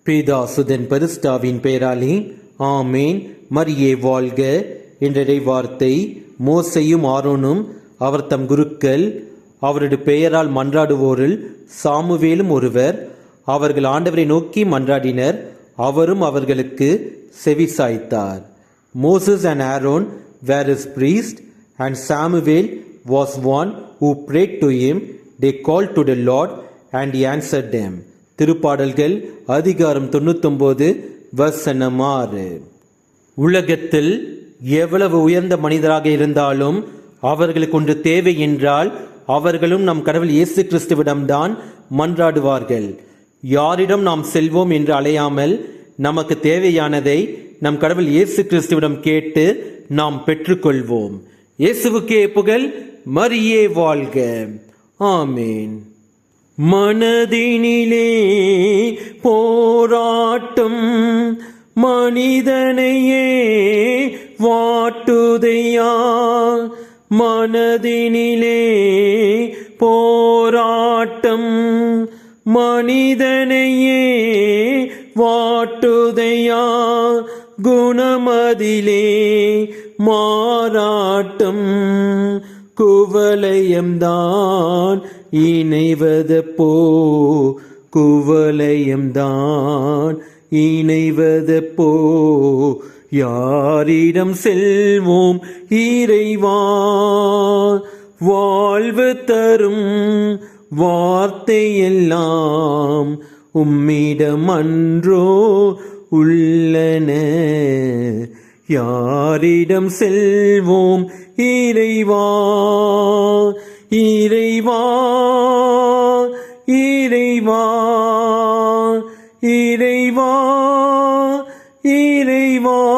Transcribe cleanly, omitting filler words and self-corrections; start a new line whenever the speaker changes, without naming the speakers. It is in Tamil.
பிதா சுதன் பரிசுத்தாவின் பெயராலே ஆமேன். மரியே வாழ்க. என்ற வார்த்தை மோசேயும் ஆரோனும் அவர் தம் குருக்கள் அவருடைய பெயரால் மன்றாடுவோரில் சாமுவேலும் ஒருவர். அவர்கள் ஆண்டவரை நோக்கி மன்றாடினர், அவரும் அவர்களுக்கு செவி சாய்த்தார். Moses and Aaron were his priests, and Samuel was one who prayed to him. They called to the Lord, and he answered them. திருப்பாடல்கள் அதிகாரம் 99 வசனம் 6. உலகத்தில் எவ்வளவு உயர்ந்த மனிதராக இருந்தாலும் அவர்களுக்கு ஒன்று தேவை என்றால் அவர்களும் நம் கடவுள் இயேசு கிறிஸ்துவிடம்தான் மன்றாடுவார்கள். யாரிடம் நாம் செல்வோம் என்று அலையாமல் நமக்கு தேவையானதை நம் கடவுள் இயேசு கிறிஸ்துவிடம் கேட்டு நாம் பெற்றுக்கொள்வோம். இயேசுவுக்கே புகழ். மரியே வாழ்க. ஆமேன். மனதினிலே போராட்டம் மனிதனையே வாட்டுதையா. மனதினிலே போராட்டம் மனிதனையே வாட்டுதையா. குணமதிலே மாறாட்டம் குவலயம்தான் இணைவதப்போ. குவலயம்தான் இணைவதப்போ. யாரிடம் செல்வோம் இறைவா? வாழ்வு தரும் வார்த்தையெல்லாம் உம்மிடம் அன்றோ உள்ளன. யாரிடம் செல்வோம் இறைவா? இறைவா இறைவா இறைவா இறைவா.